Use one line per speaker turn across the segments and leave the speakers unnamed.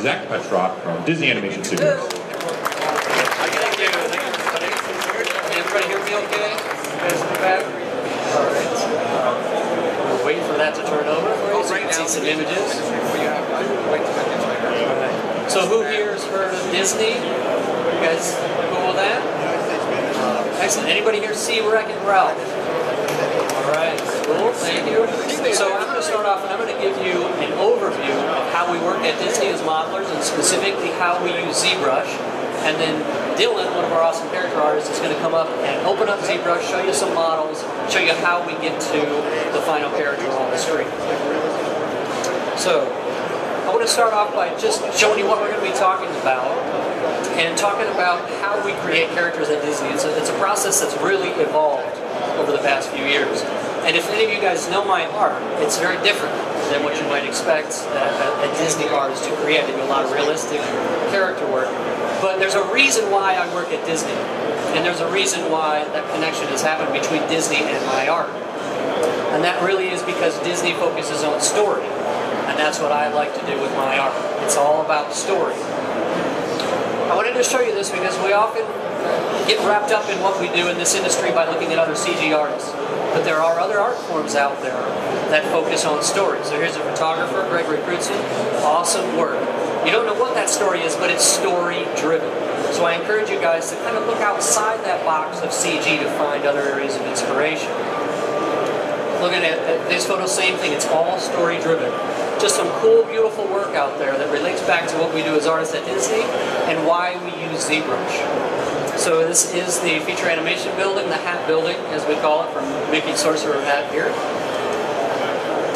Zach Petroff from Disney Animation Studios.
Thank you. Everybody hear me okay? You guys in the back? All right. We're waiting for that to turn over for you so you can see some images. Right. So who here has heard of Disney? You guys cool with that? Excellent. Anybody here see Wreck-It Ralph? All right. Cool. Thank you. So I'm going to start off and I'm going to give you an overview of how we work at Disney as modelers and specifically how we use ZBrush. And then Dylan, one of our awesome character artists, is going to come up and open up ZBrush, show you some models, show you how we get to the final character on the screen. So I want to start off by just showing you what we're going to be talking about and talking about how we create characters at Disney. It's a process that's really evolved over the past few years. And if any of you guys know my art, it's very different than what you might expect a Disney artist to create. They do a lot of realistic character work. But there's a reason why I work at Disney. And there's a reason why that connection has happened between Disney and my art. And that really is because Disney focuses on story. And that's what I like to do with my art. It's all about story. I wanted to show you this because we often get wrapped up in what we do in this industry by looking at other CG artists. But there are other art forms out there that focus on story. So here's a photographer, Gregory Crutzen. Awesome work. You don't know what that story is, but it's story-driven. So I encourage you guys to kind of look outside that box of CG to find other areas of inspiration. Looking at this photo, same thing. It's all story-driven. Just some cool, beautiful work out there that relates back to what we do as artists at Disney and why we use ZBrush. So this is the feature animation building, the hat building, as we call it, from Mickey Sorcerer Hat here.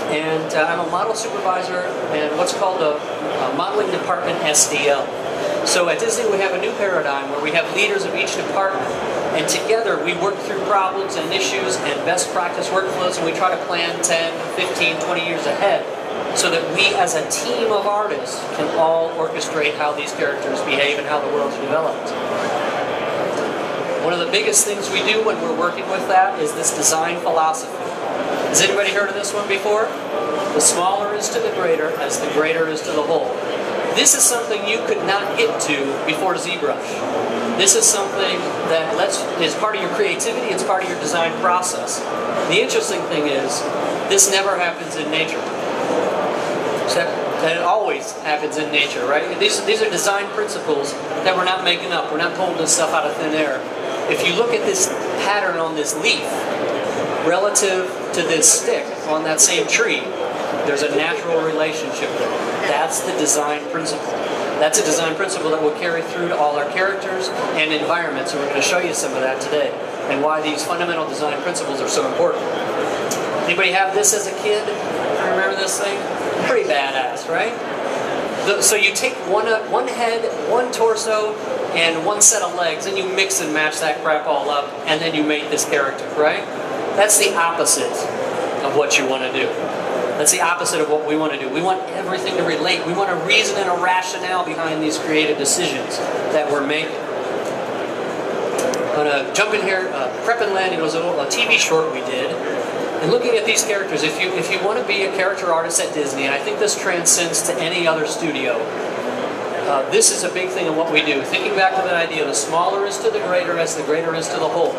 And I'm a model supervisor in what's called a modeling department SDL. So at Disney we have a new paradigm where we have leaders of each department, and together we work through problems and issues and best practice workflows, and we try to plan 10, 15, 20 years ahead so that we as a team of artists can all orchestrate how these characters behave and how the world's developed. One of the biggest things we do when we're working with that is this design philosophy. Has anybody heard of this one before? The smaller is to the greater as the greater is to the whole. This is something you could not get to before ZBrush. This is something that is part of your creativity, it's part of your design process. The interesting thing is, this never happens in nature. It always happens in nature, right? These are design principles that we're not making up. We're not pulling this stuff out of thin air. If you look at this pattern on this leaf, relative to this stick on that same tree, there's a natural relationship there. That's the design principle. That's a design principle that will carry through to all our characters and environments, and we're going to show you some of that today, and why these fundamental design principles are so important. Anybody have this as a kid? Remember this thing? Pretty badass, right? So you take one head, one torso, and one set of legs, and you mix and match that crap all up, and then you make this character, right? That's the opposite of what you want to do. That's the opposite of what we want to do. We want everything to relate. We want a reason and a rationale behind these creative decisions that we're making. I'm going to jump in here. Prep and Landing was a TV short we did. And looking at these characters, if you want to be a character artist at Disney, and I think this transcends to any other studio, this is a big thing in what we do. Thinking back to that idea, the smaller is to the greater as the greater is to the whole.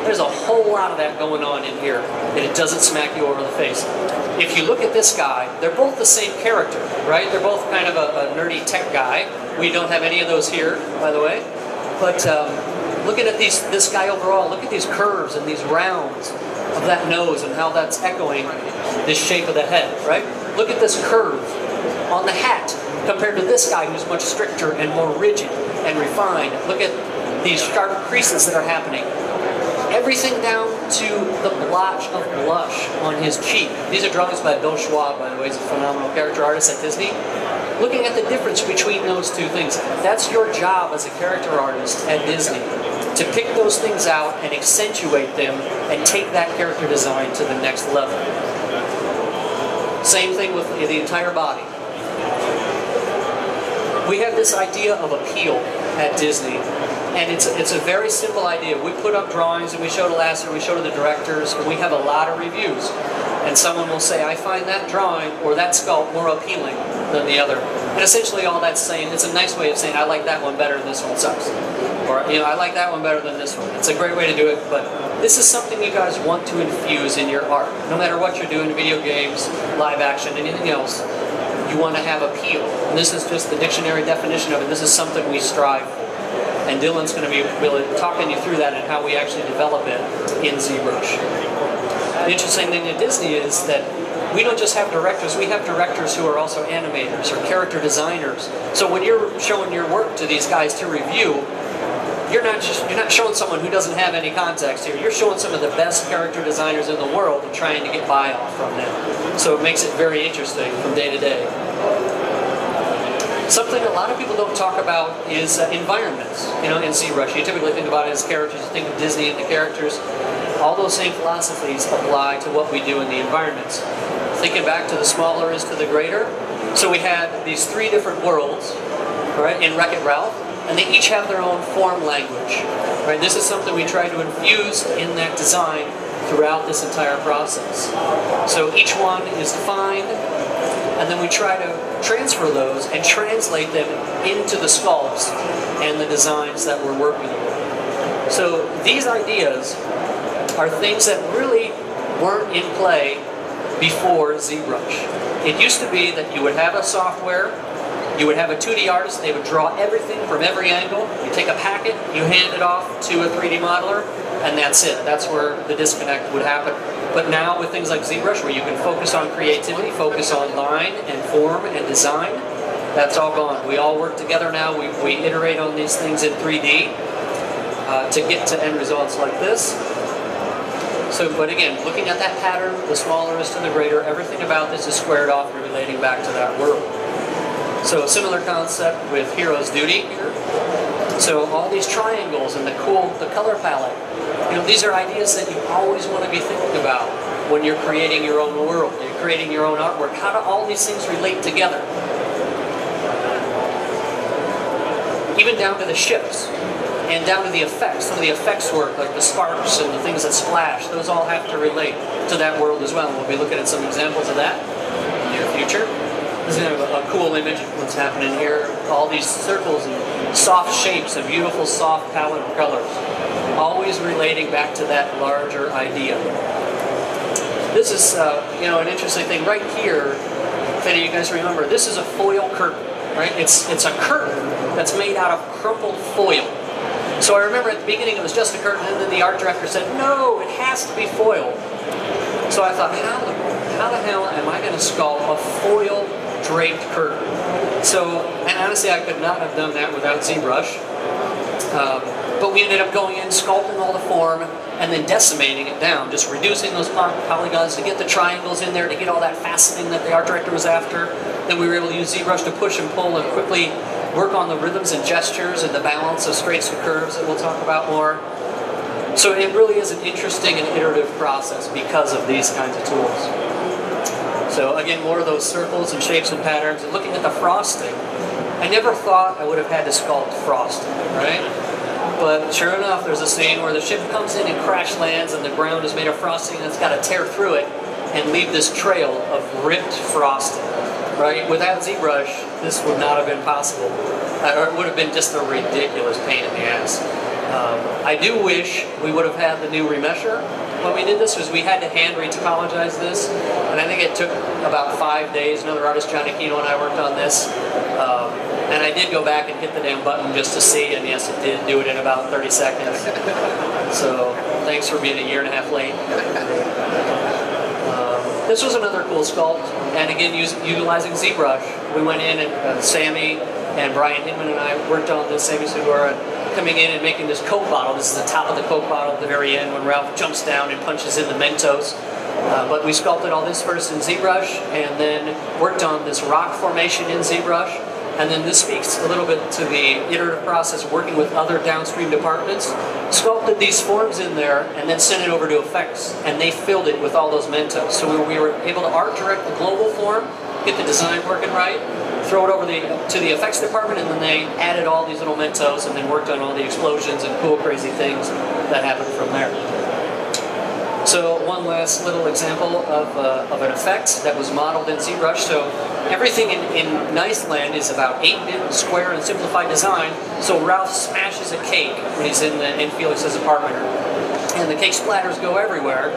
There's a whole lot of that going on in here, and it doesn't smack you over the face. If you look at this guy, they're both the same character, right? They're both kind of a nerdy tech guy. We don't have any of those here, by the way. But looking at this guy overall, look at these curves and these rounds of that nose and how that's echoing this shape of the head, right? Look at this curve on the hat compared to this guy who's much stricter and more rigid and refined. Look at these sharp creases that are happening. Everything down to the blotch of blush on his cheek. These are drawings by Bill Schwab, by the way. He's a phenomenal character artist at Disney. Looking at the difference between those two things. That's your job as a character artist at Disney, to pick those things out and accentuate them and take that character design to the next level. Same thing with the entire body. We have this idea of appeal at Disney, and it's a very simple idea. We put up drawings and we show to Lasseter, we show to the directors, and we have a lot of reviews. And someone will say, I find that drawing or that sculpt more appealing than the other. And essentially all that's saying, it's a nice way of saying, I like that one better and this one sucks. Or, you know, I like that one better than this one. It's a great way to do it, but this is something you guys want to infuse in your art. No matter what you're doing, video games, live action, anything else, you want to have appeal. And this is just the dictionary definition of it. This is something we strive for. And Dylan's going to be really talking you through that and how we actually develop it in ZBrush. The interesting thing at Disney is that we don't just have directors, we have directors who are also animators or character designers. So when you're showing your work to these guys to review, you're not showing someone who doesn't have any context here. You're showing some of the best character designers in the world and trying to get buy-off from them. So it makes it very interesting from day to day. Something a lot of people don't talk about is environments. You know, in ZBrush, you typically think about it as characters. You think of Disney and the characters. All those same philosophies apply to what we do in the environments. Thinking back to the smaller is to the greater. So we had these 3 different worlds, right, in Wreck-It Ralph, and they each have their own form language. Right? This is something we try to infuse in that design throughout this entire process. So each one is defined, and then we try to transfer those and translate them into the sculpts and the designs that we're working on. So these ideas are things that really weren't in play before ZBrush. It used to be that you would have a software, you would have a 2D artist, they would draw everything from every angle, you take a packet, you hand it off to a 3D modeler, and that's it. That's where the disconnect would happen. But now with things like ZBrush, where you can focus on creativity, focus on line and form and design, that's all gone. We all work together now. We iterate on these things in 3D to get to end results like this. So, but again, looking at that pattern, the smaller is to the greater, everything about this is squared off and relating back to that world. So a similar concept with Hero's Duty here. So all these triangles and the color palette, you know, these are ideas that you always want to be thinking about when you're creating your own world, you're creating your own artwork. How do all these things relate together? Even down to the ships and down to the effects. Some of the effects work, like the sparks and the things that splash, those all have to relate to that world as well. And we'll be looking at some examples of that in the near future. This is a cool image of what's happening here. All these circles and soft shapes, a beautiful soft palette of colors. Always relating back to that larger idea. This is, you know, an interesting thing right here. If any of you guys remember, this is a foil curtain, right? It's a curtain that's made out of crumpled foil. So I remember at the beginning it was just a curtain, and then the art director said, no, it has to be foil. So I thought, how the hell am I going to sculpt a foil draped curtain? So, and honestly, I could not have done that without ZBrush. But we ended up going in, sculpting all the form, and then decimating it down, just reducing those polygons to get the triangles in there, to get all that faceting that the art director was after. Then we were able to use ZBrush to push and pull and quickly work on the rhythms and gestures and the balance of straights and curves that we'll talk about more. So it really is an interesting and iterative process because of these kinds of tools. So again, more of those circles and shapes and patterns. And looking at the frosting, I never thought I would have had to sculpt frosting, right? But sure enough, there's a scene where the ship comes in and crash lands and the ground is made of frosting and it's got to tear through it and leave this trail of ripped frosting, right? Without ZBrush, this would not have been possible. Or it would have been just a ridiculous pain in the ass. I do wish we would have had the new remesher when we did this, because we had to hand retopologize this, and I think it took about 5 days. Another artist, Johnny Kino, and I worked on this, and I did go back and hit the damn button just to see, and yes, it did do it in about 30 seconds. So thanks for being a year and a half late. This was another cool sculpt, and again, utilizing ZBrush. We went in, and Sammy and Brian Hinman and I worked on this, Sammy Segura, coming in and making this Coke bottle. This is the top of the Coke bottle at the very end when Ralph jumps down and punches in the Mentos. But we sculpted all this first in ZBrush, and then worked on this rock formation in ZBrush. And then this speaks a little bit to the iterative process of working with other downstream departments. Sculpted these forms in there, and then sent it over to effects, and they filled it with all those Mentos. So we were able to art direct the global form, get the design working right, throw it over to the effects department, and then they added all these little Mentos and then worked on all the explosions and cool, crazy things that happened from there. So one last little example of an effect that was modeled in ZBrush. So everything in Niceland is about 8-bit square and simplified design. So Ralph smashes a cake when he's in Felix's apartment, and the cake splatters go everywhere.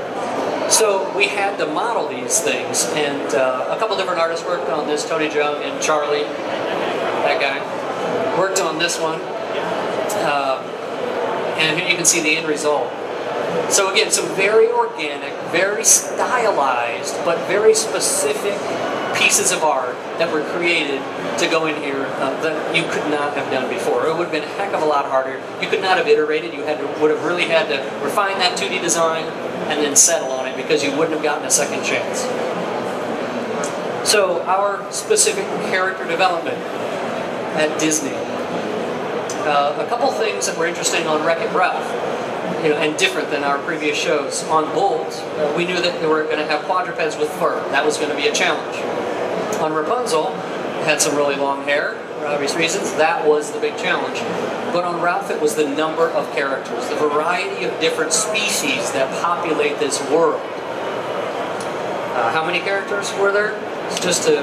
So we had to model these things, and a couple different artists worked on this. Tony Jung and Charlie, that guy, worked on this one. And here you can see the end result. So again, some very organic, very stylized, but very specific pieces of art that were created to go in here that you could not have done before. It would have been a heck of a lot harder. You could not have iterated. You would have really had to refine that 2D design and then settle on it, because you wouldn't have gotten a second chance. So our specific character development at Disney. A couple things that were interesting on Wreck-It Ralph, and different than our previous shows. On Bolt, we knew that they were going to have quadrupeds with fur. That was going to be a challenge. On Rapunzel, it had some really long hair, for obvious reasons. That was the big challenge. But on Ralph, it was the number of characters, the variety of different species that populate this world. How many characters were there? Just to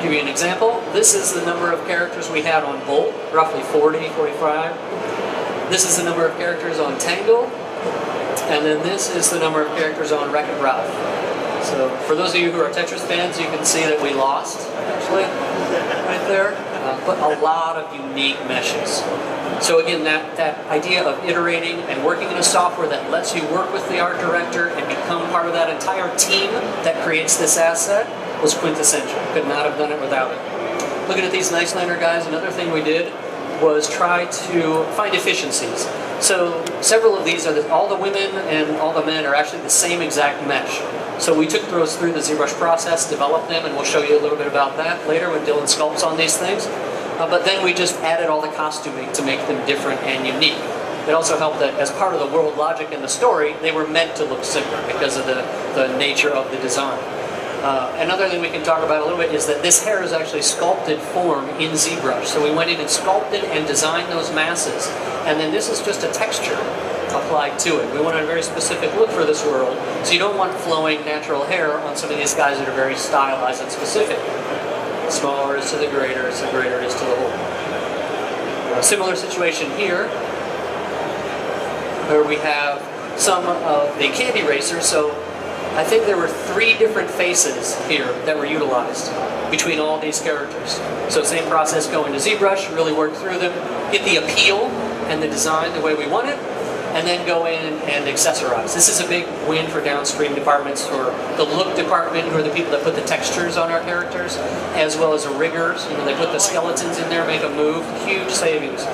give you an example, this is the number of characters we had on Bolt, roughly 40, 45. This is the number of characters on Tangled, and then this is the number of characters on Wreck-It Ralph. So for those of you who are Tetris fans, you can see that we lost, actually, right there, but a lot of unique meshes. So again, that idea of iterating and working in a software that lets you work with the art director and become part of that entire team that creates this asset was quintessential. Could not have done it without it. Looking at these Nicelander guys, another thing we did was try to find efficiencies. So several of these are all the women and all the men are actually the same exact mesh. So we took those through the ZBrush process, developed them, and we'll show you a little bit about that later when Dylan sculpts on these things. But then we just added all the costuming to make them different and unique. It also helped that as part of the world logic and the story, they were meant to look similar because of the nature of the design. Another thing we can talk about a little bit is that this hair is actually sculpted form in ZBrush. So we went in and sculpted and designed those masses. And then this is just a texture applied to it. We wanted a very specific look for this world. So you don't want flowing natural hair on some of these guys that are very stylized and specific. The smaller is to the greater it is to the whole. A similar situation here, where we have some of the candy racers. So I think there were 3 different faces here that were utilized between all these characters. So same process, go into ZBrush, really work through them, get the appeal and the design the way we want it, and then go in and accessorize. This is a big win for downstream departments, for the look department, who are the people that put the textures on our characters, as well as the riggers. They put the skeletons in there, make them move. Huge savings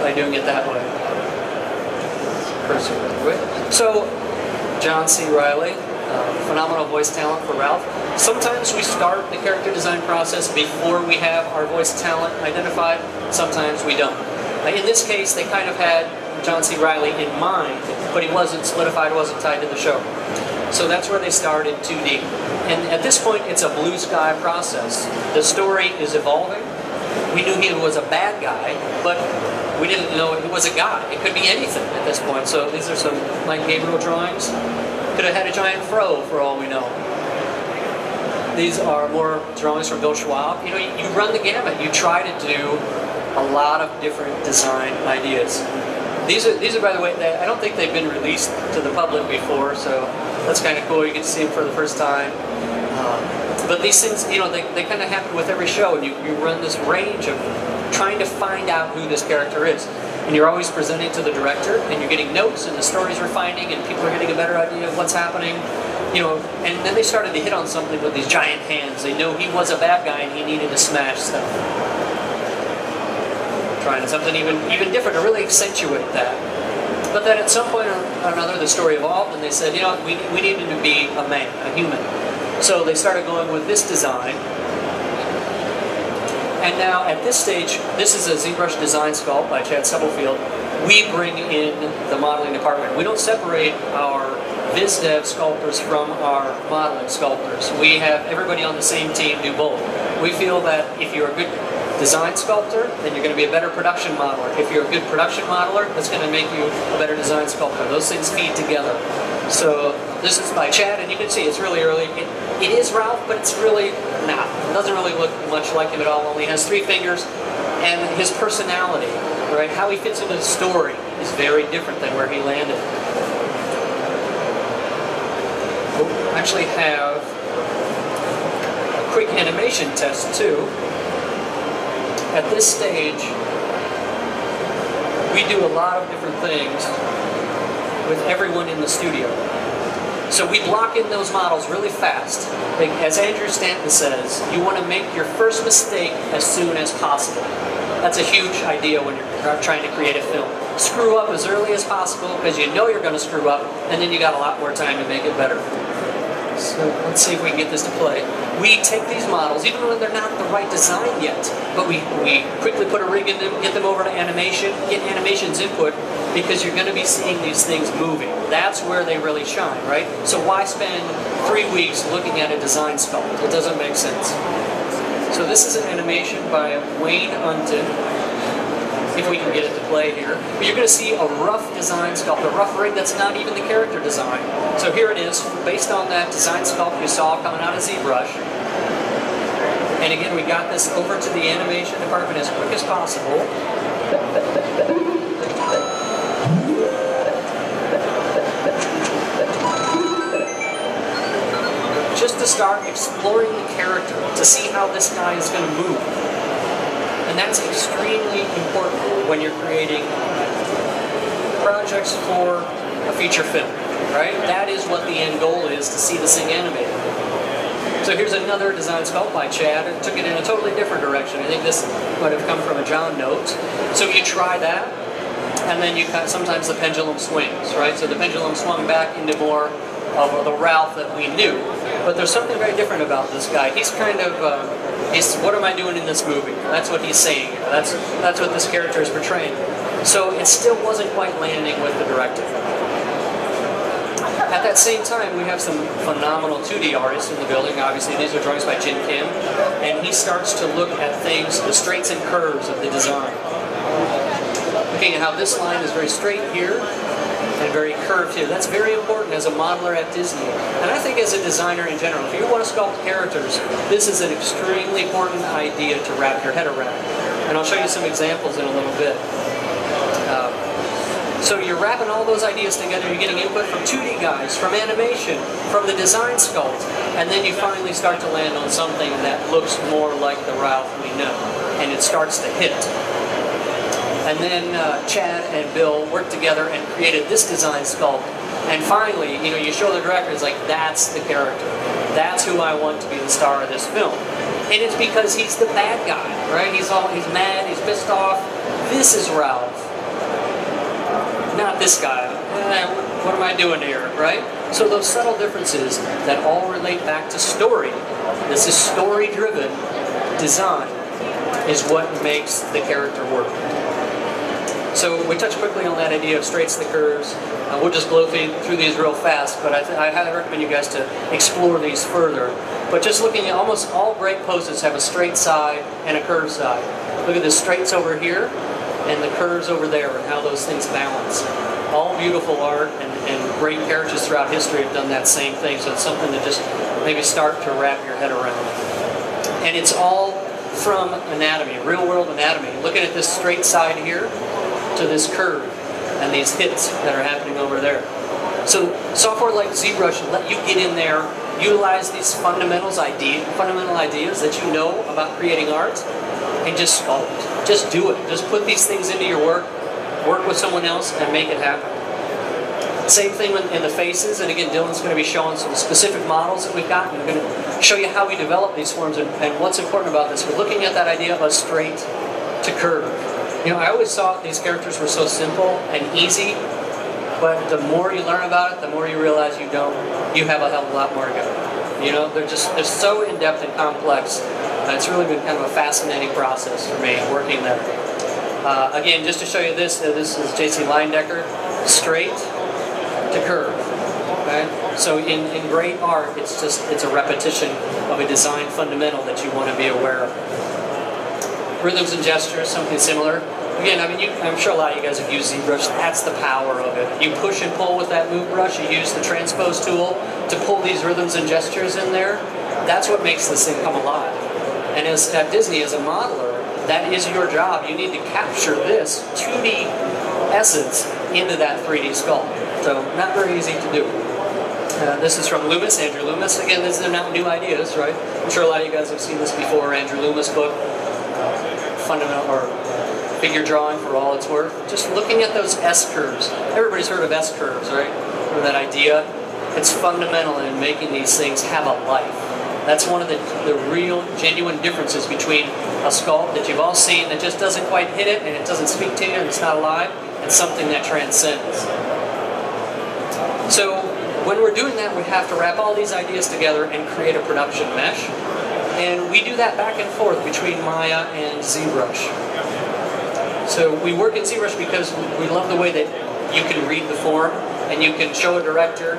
by doing it that way. So, John C. Reilly. Phenomenal voice talent for Ralph. Sometimes we start the character design process before we have our voice talent identified. Sometimes we don't. In this case, they kind of had John C. Reilly in mind, but he wasn't solidified, wasn't tied to the show. So that's where they started 2D. And at this point, it's a blue sky process. The story is evolving. We knew he was a bad guy, but we didn't know he was a guy. It could be anything at this point. So these are some Mike Gabriel drawings. Could have had a giant fro for all we know. These are more drawings from Bill Schwab. You run the gamut. You try to do a lot of different design ideas. These are, by the way, I don't think they've been released to the public before, so that's kind of cool. You get to see them for the first time. But these things, they kind of happen with every show, and you run this range of trying to find out who this character is. And you're always presenting to the director, and you're getting notes, and the story's refining, and people are getting a better idea of what's happening. And then they started to hit on something with these giant hands. They know he was a bad guy, and he needed to smash stuff. Trying something even different to really accentuate that. But then at some point or another, the story evolved, and they said, we needed to be a man, a human. So they started going with this design. And now, at this stage, this is a ZBrush design sculpt by Chad Stubblefield. We bring in the modeling department. We don't separate our VizDev sculptors from our modeling sculptors. We have everybody on the same team do both. We feel that if you're a good design sculptor, then you're going to be a better production modeler. If you're a good production modeler, that's going to make you a better design sculptor. Those things feed together. So this is by Chad, and you can see it's really early. It is Ralph, but it's really not. It doesn't really look much like him at all. Only has 3 fingers, and his personality, right? How he fits into the story is very different than where he landed. I actually have a quick animation test too. At this stage, we do a lot of different things with everyone in the studio. So we block in those models really fast. Like, as Andrew Stanton says, you want to make your first mistake as soon as possible. That's a huge idea when you're trying to create a film. Screw up as early as possible because you know you're going to screw up, and then you got a lot more time to make it better. So let's see if we can get this to play. We take these models, even when they're not the right design yet, but we quickly put a rig in them, get them over to animation, get animation's input, because you're going to be seeing these things moving. That's where they really shine, right? So why spend 3 weeks looking at a design sculpt? It doesn't make sense. So this is an animation by Wayne Unton, if we can get it to play here. But you're going to see a rough design sculpt, a rough rig that's not even the character design. So here it is, based on that design sculpt you saw coming out of ZBrush. And again, we got this over to the animation department as quick as possible. Just to start exploring the character, to see how this guy is going to move. And that's extremely important when you're creating projects for a feature film, right? That is what the end goal is, to see this thing animated. So here's another design sculpt by Chad. It took it in a totally different direction. I think this might have come from a John note. So you try that, and then you sometimes the pendulum swings, right? So the pendulum swung back into more of the Ralph that we knew. But there's something very different about this guy. He's kind of, what am I doing in this movie? That's what he's saying. That's what this character is portraying. So it still wasn't quite landing with the director. At that same time, we have some phenomenal 2D artists in the building. Obviously, these are drawings by Jin Kim. And he starts to look at things, the straights and curves of the design. Looking at how this line is very straight here, and very curved here. That's very important as a modeler at Disney. And I think as a designer in general, if you want to sculpt characters, this is an extremely important idea to wrap your head around. And I'll show you some examples in a little bit. So you're wrapping all those ideas together, you're getting input from 2D guys, from animation, from the design sculpt, and then you finally start to land on something that looks more like the Ralph we know. And it starts to hit. And then Chad and Bill worked together and created this design sculpt. And finally, you show the director, it's like, that's the character. That's who I want to be the star of this film. And it's because he's the bad guy, right? He's mad, he's pissed off. This is Ralph. Not this guy. What am I doing here, right? So those subtle differences that all relate back to story. This is story-driven design is what makes the character work. So we touched quickly on that idea of straights and the curves. We'll just blow through these real fast, but I highly recommend you guys to explore these further. But just looking at almost all great poses have a straight side and a curved side. Look at the straights over here and the curves over there and how those things balance. All beautiful art and great characters throughout history have done that same thing, so it's something to just maybe start to wrap your head around. And it's all from anatomy, real-world anatomy. Looking at this straight side here, to this curve and these hits that are happening over there. So software like ZBrush let you get in there, utilize these fundamental ideas that you know about creating art, and just sculpt. Just do it. Just put these things into your work with someone else, and make it happen. Same thing in the faces, and again, Dylan's going to be showing some specific models that we've got, and we're going to show you how we develop these forms and what's important about this. We're looking at that idea of a straight to curve. I always thought these characters were so simple and easy, but the more you learn about it, the more you realize you have a hell of a lot more to go. They're so in-depth and complex. It's really been kind of a fascinating process for me working there. Again, just to show you this is J.C. Leyendecker, straight to curve. Okay? So in great art, it's a repetition of a design fundamental that you want to be aware of. Rhythms and gestures, something similar. Again, I mean, I'm sure a lot of you guys have used ZBrush. That's the power of it. You push and pull with that move brush. You use the transpose tool to pull these rhythms and gestures in there. That's what makes this thing come alive. And at Disney, as a modeler, that is your job. You need to capture this 2D essence into that 3D sculpt. So not very easy to do. This is from Loomis, Andrew Loomis. Again, these are not new ideas, right? I'm sure a lot of you guys have seen this before. Andrew Loomis book, Fundamental or Figure Drawing for All It's Worth. Just looking at those S-curves. Everybody's heard of S-curves, right? Or that idea. It's fundamental in making these things have a life. That's one of the real, genuine differences between a sculpt that you've all seen that just doesn't quite hit it and it doesn't speak to you and it's not alive, and something that transcends. So when we're doing that, we have to wrap all these ideas together and create a production mesh. And we do that back and forth between Maya and ZBrush. So we work in ZBrush because we love the way that you can read the form and you can show a director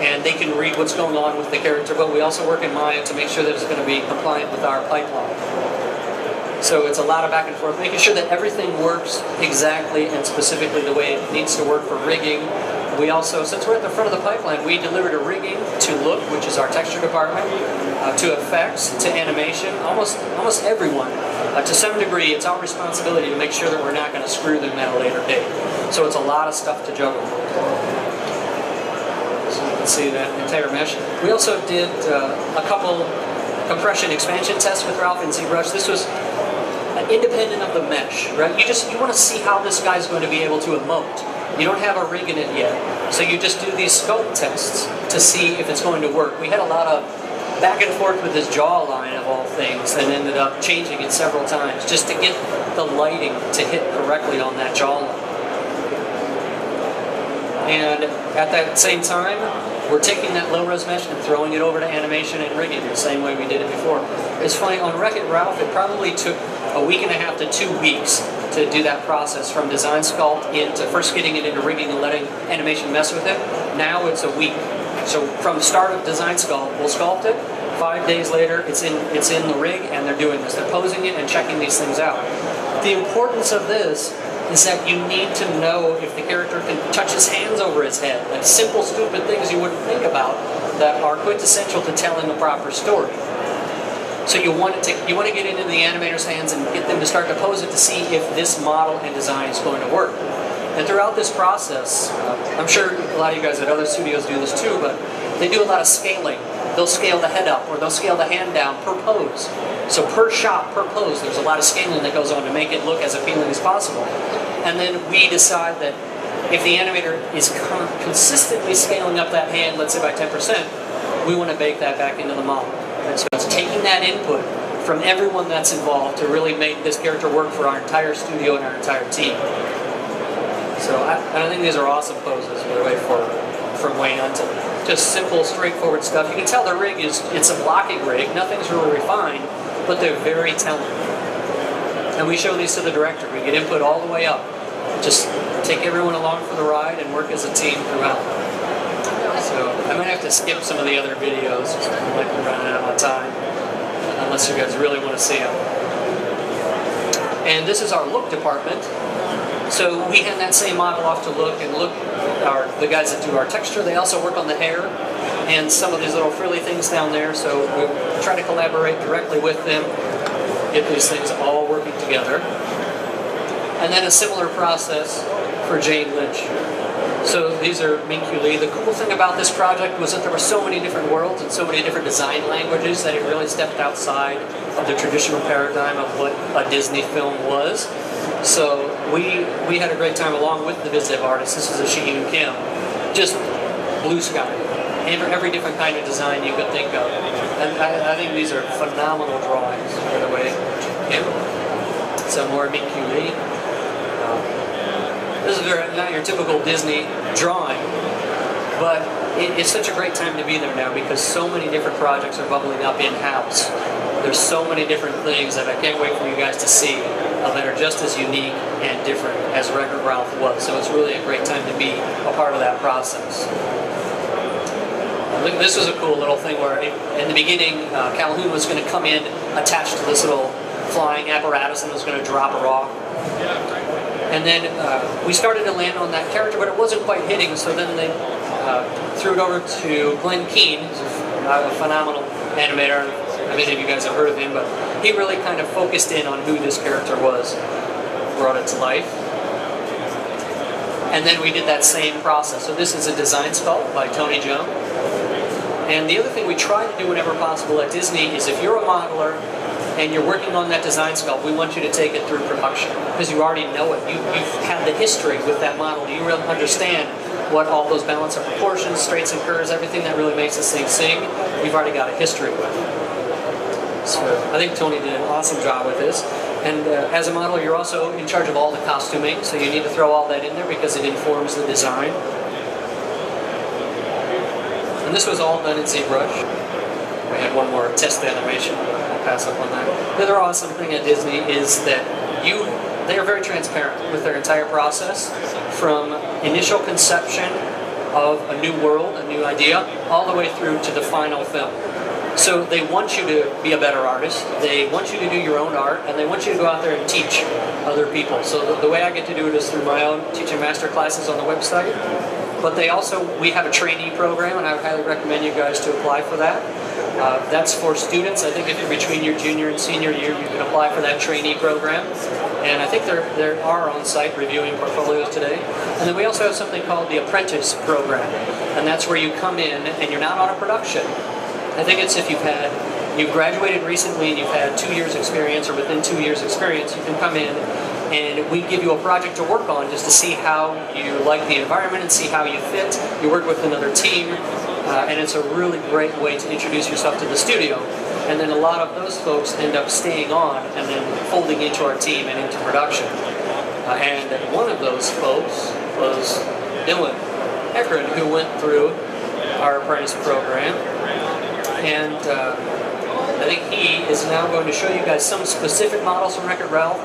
and they can read what's going on with the character, but we also work in Maya to make sure that it's going to be compliant with our pipeline. So it's a lot of back and forth, making sure that everything works exactly and specifically the way it needs to work for rigging. We also, since we're at the front of the pipeline, we deliver to rigging, to look, which is our texture department, to effects, to animation, almost everyone. To some degree, it's our responsibility to make sure that we're not going to screw them at a later date. So it's a lot of stuff to juggle. So you can see that entire mesh. We also did a couple compression expansion tests with Ralph in ZBrush. This was independent of the mesh, right? You want to see how this guy's going to be able to emote. You don't have a rig in it yet, so you just do these sculpt tests to see if it's going to work. We had a lot of back and forth with his jawline of all things and ended up changing it several times just to get the lighting to hit correctly on that jawline. And at that same time, we're taking that low-res mesh and throwing it over to animation and rigging the same way we did it before. It's funny, on Wreck-It Ralph, it probably took a week and a half to 2 weeks to do that process from design sculpt into first getting it into rigging and letting animation mess with it. Now it's a week. So from the start of design sculpt, we'll sculpt it. 5 days later, it's in the rig, and they're doing this. They're posing it and checking these things out. The importance of this is that you need to know if the character can touch his hands over his head. Like simple, stupid things you wouldn't think about that are quintessential to telling a proper story. So you want to get into the animator's hands and get them to start to pose it to see if this model and design is going to work. And throughout this process, I'm sure a lot of you guys at other studios do this too, but they do a lot of scaling. They'll scale the head up or they'll scale the hand down per pose. So per shot, per pose, there's a lot of scaling that goes on to make it look as appealing as possible. And then we decide that if the animator is consistently scaling up that hand, let's say by 10%, we want to bake that back into the model. And so it's taking that input from everyone that's involved to really make this character work for our entire studio and our entire team. So I think these are awesome poses, by the way, from Wayne Unton. Just simple, straightforward stuff. You can tell the rig it's a blocking rig. Nothing's really refined, but they're very telling. And we show these to the director. We get input all the way up. Just take everyone along for the ride and work as a team throughout. So I might have to skip some of the other videos. I might be running out of time, unless you guys really want to see them. And this is our look department. So we hand that same model off to Look, and Look are the guys that do our texture. They also work on the hair and some of these little frilly things down there. So we try to collaborate directly with them, get these things all working together. And then a similar process for Jane Lynch. So these are Minkyu Lee. The cool thing about this project was that there were so many different worlds and so many different design languages that it really stepped outside of the traditional paradigm of what a Disney film was. So we had a great time along with the VizDev artists. This is a Shi-Yun Kim. Just blue sky. Every different kind of design you could think of. And I think these are phenomenal drawings, by the way. Kim. So more Minkyu Lee. This is not your typical Disney drawing, but it's such a great time to be there now because so many different projects are bubbling up in-house. There's so many different things that I can't wait for you guys to see that are just as unique and different as Wreck-It Ralph was. So it's really a great time to be a part of that process. Look, this was a cool little thing where in the beginning, Calhoun was going to come in attached to this little flying apparatus and was going to drop her off. And then we started to land on that character, but it wasn't quite hitting, so then they threw it over to Glenn Keane, who's a phenomenal animator. Many of you guys have heard of him, but he really kind of focused in on who this character was, brought it to life. And then we did that same process. So this is a design sculpt by Tony Jones. And the other thing we try to do whenever possible at Disney is if you're a modeler and you're working on that design sculpt, we want you to take it through production because you already know it. You've had the history with that model. You really understand what all those balance of proportions, straights and curves, everything that really makes this thing sing, you've already got a history with. So I think Tony did an awesome job with this. And as a model, you're also in charge of all the costuming, so you need to throw all that in there because it informs the design. And this was all done in ZBrush. We had one more test animation. I'll pass up on that. The other awesome thing at Disney is that they are very transparent with their entire process, from initial conception of a new world, a new idea, all the way through to the final film. So they want you to be a better artist, they want you to do your own art, and they want you to go out there and teach other people. So the way I get to do it is through my own teaching master classes on the website. But we have a trainee program, and I would highly recommend you guys to apply for that. That's for students. I think if you're between your junior and senior year, you can apply for that trainee program. And I think there are on-site reviewing portfolios today. And then we also have something called the apprentice program. And that's where you come in and you're not on a production. I think it's if you've graduated recently and you've had 2 years experience or within 2 years experience, you can come in and we give you a project to work on just to see how you like the environment and see how you fit. You work with another team, and it's a really great way to introduce yourself to the studio. And then a lot of those folks end up staying on and then folding into our team and into production. And one of those folks was Dylan Ekron, who went through our apprentice program. And I think he is now going to show you guys some specific models from Wreck-It Ralph,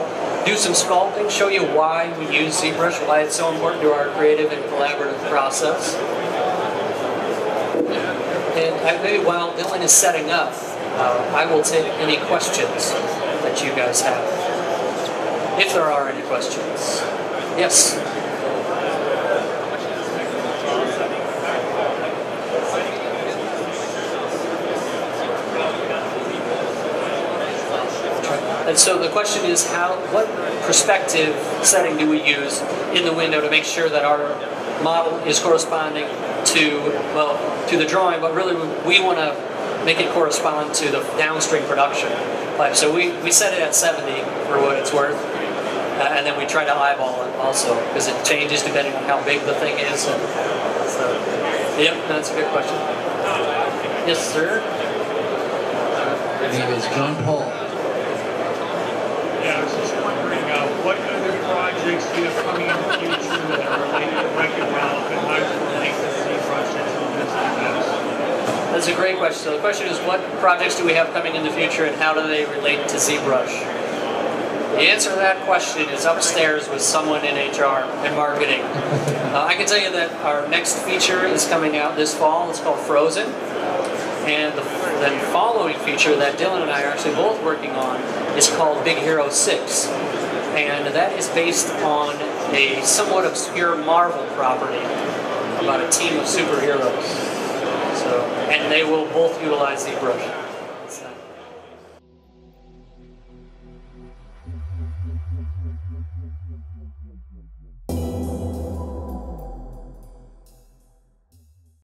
do some sculpting, show you why we use ZBrush, why it's so important to our creative and collaborative process. And maybe while Dylan is setting up, I will take any questions that you guys have, if there are any questions. Yes? And so the question is, what perspective setting do we use in the window to make sure that our model is corresponding to the drawing, but really we want to make it correspond to the downstream production. So we set it at 70 for what it's worth, and then we try to eyeball it also, because it changes depending on how big the thing is. So, yep, that's a good question. Yes, sir?
My name is John Paul.
Yeah, I was just wondering, what other projects do you have coming in the future that are related to Wreck-It Ralph and how to relate to ZBrush into Disney Plus?
That's a great question. So the question is, what projects do we have coming in the future and how do they relate to ZBrush? The answer to that question is upstairs with someone in HR and marketing. I can tell you that our next feature is coming out this fall. It's called Frozen. And the then following feature that Dylan and I are actually both working on is called Big Hero 6. And that is based on a somewhat obscure Marvel property about a team of superheroes. So, and they will both utilize ZBrush.